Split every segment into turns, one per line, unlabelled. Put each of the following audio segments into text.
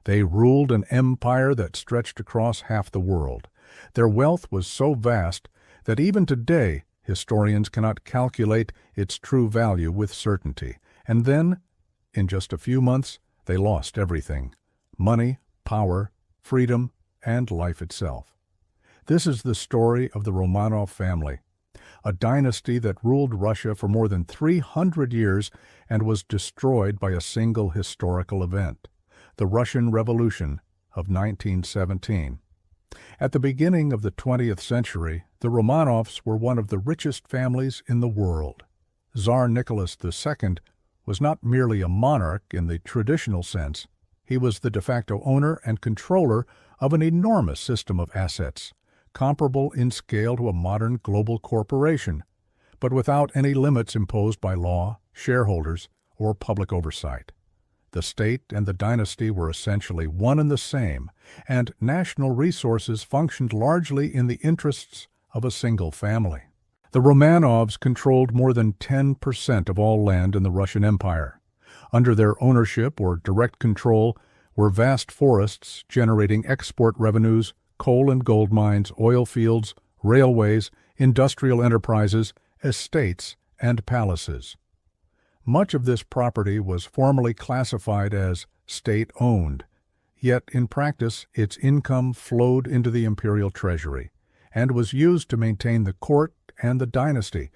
They ruled an empire that stretched across half the world. Their wealth was so vast that even today historians cannot calculate its true value with certainty. And then, in just a few months, they lost everything: money, power, freedom, and life itself. This is the story of the Romanov family, a dynasty that ruled Russia for more than 300 years and was destroyed by a single historical event: the Russian Revolution of 1917. At the beginning of the 20th century, the Romanovs were one of the richest families in the world. Tsar Nicholas II was not merely a monarch in the traditional sense. He was the de facto owner and controller of an enormous system of assets, comparable in scale to a modern global corporation, but without any limits imposed by law, shareholders, or public oversight. The state and the dynasty were essentially one and the same, and national resources functioned largely in the interests of a single family. The Romanovs controlled more than 10% of all land in the Russian Empire. Under their ownership or direct control were vast forests generating export revenues, coal and gold mines, oil fields, railways, industrial enterprises, estates, and palaces. Much of this property was formally classified as state-owned, yet in practice its income flowed into the imperial treasury and was used to maintain the court and the dynasty.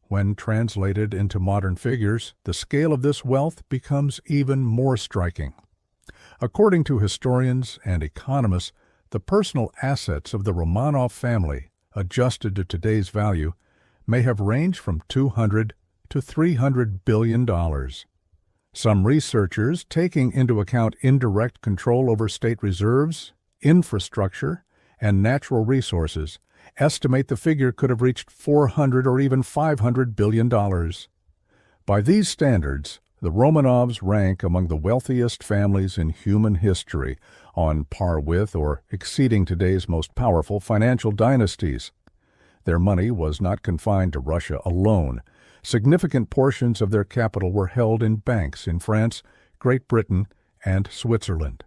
When translated into modern figures, the scale of this wealth becomes even more striking. According to historians and economists, the personal assets of the Romanov family, adjusted to today's value, may have ranged from $200 to $300 billion. Some researchers, taking into account indirect control over state reserves, infrastructure, and natural resources, estimate the figure could have reached $400 or even $500 billion. By these standards, the Romanovs rank among the wealthiest families in human history, on par with or exceeding today's most powerful financial dynasties. Their money was not confined to Russia alone. Significant portions of their capital were held in banks in France, Great Britain, and Switzerland.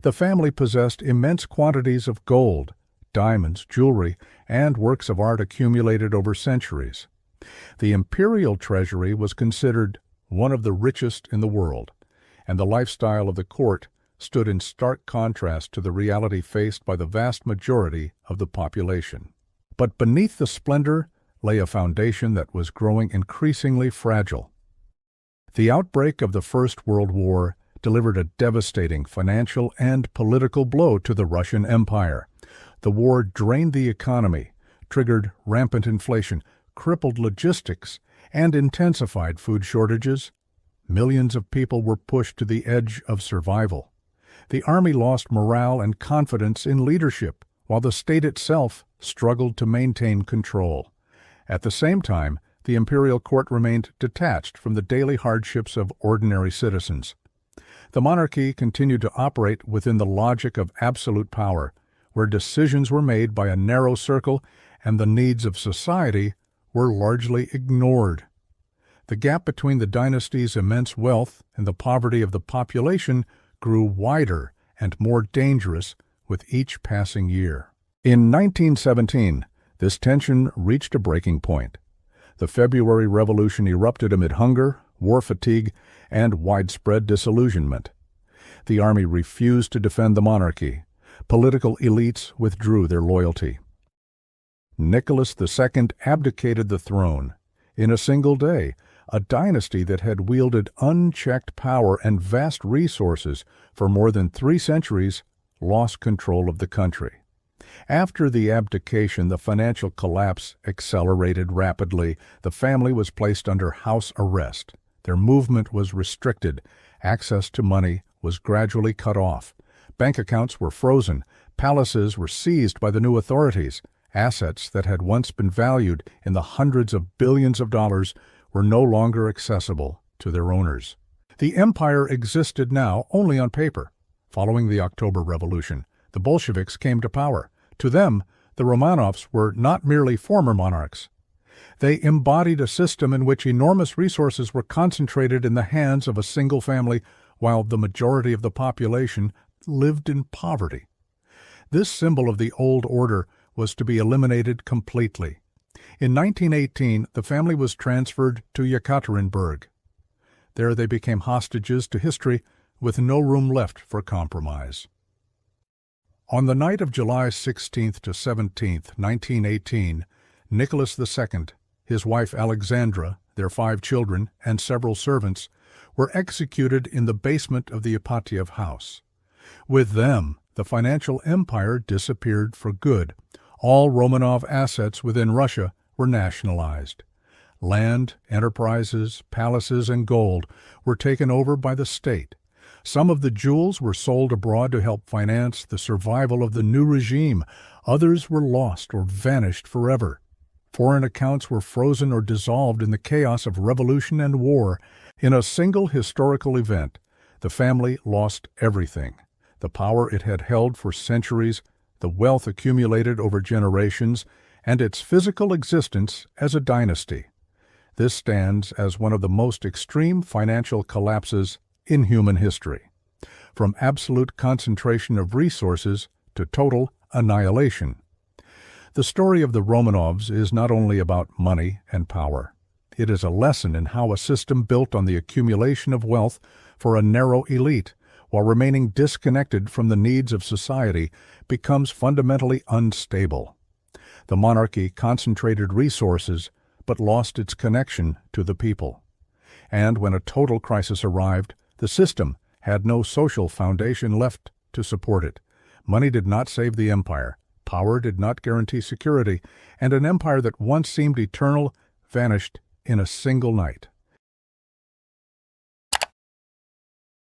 The family possessed immense quantities of gold, diamonds, jewelry, and works of art accumulated over centuries. The imperial treasury was considered one of the richest in the world, and the lifestyle of the court stood in stark contrast to the reality faced by the vast majority of the population. But beneath the splendor lay a foundation that was growing increasingly fragile. The outbreak of the First World War delivered a devastating financial and political blow to the Russian Empire. The war drained the economy, triggered rampant inflation, crippled logistics, and intensified food shortages. Millions of people were pushed to the edge of survival. The army lost morale and confidence in leadership, while the state itself struggled to maintain control. At the same time, the imperial court remained detached from the daily hardships of ordinary citizens. The monarchy continued to operate within the logic of absolute power, where decisions were made by a narrow circle and the needs of society were largely ignored. The gap between the dynasty's immense wealth and the poverty of the population grew wider and more dangerous with each passing year. In 1917, this tension reached a breaking point. The February Revolution erupted amid hunger, war fatigue, and widespread disillusionment. The army refused to defend the monarchy. Political elites withdrew their loyalty. Nicholas II abdicated the throne. In a single day, a dynasty that had wielded unchecked power and vast resources for more than 3 centuries lost control of the country. After the abdication, the financial collapse accelerated rapidly. The family was placed under house arrest. Their movement was restricted. Access to money was gradually cut off. Bank accounts were frozen. Palaces were seized by the new authorities. Assets that had once been valued in the hundreds of billions of dollars were no longer accessible to their owners. The empire existed now only on paper. Following the October Revolution, the Bolsheviks came to power. To them, the Romanovs were not merely former monarchs. They embodied a system in which enormous resources were concentrated in the hands of a single family, while the majority of the population lived in poverty. This symbol of the old order was to be eliminated completely. In 1918, the family was transferred to Yekaterinburg. There they became hostages to history with no room left for compromise. On the night of July 16th to 17th, 1918, Nicholas II, his wife Alexandra, their 5 children, and several servants were executed in the basement of the Ipatiev house. With them, the financial empire disappeared for good. All Romanov assets within Russia were nationalized. Land, enterprises, palaces, and gold were taken over by the state. Some of the jewels were sold abroad to help finance the survival of the new regime. Others were lost or vanished forever. Foreign accounts were frozen or dissolved in the chaos of revolution and war. In a single historical event, the family lost everything: the power it had held for centuries, the wealth accumulated over generations, and its physical existence as a dynasty. This stands as one of the most extreme financial collapses in human history, from absolute concentration of resources to total annihilation. The story of the Romanovs is not only about money and power. It is a lesson in how a system built on the accumulation of wealth for a narrow elite, while remaining disconnected from the needs of society, becomes fundamentally unstable. The monarchy concentrated resources, but lost its connection to the people. And when a total crisis arrived, the system had no social foundation left to support it. Money did not save the empire. Power did not guarantee security, and an empire that once seemed eternal vanished in a single night.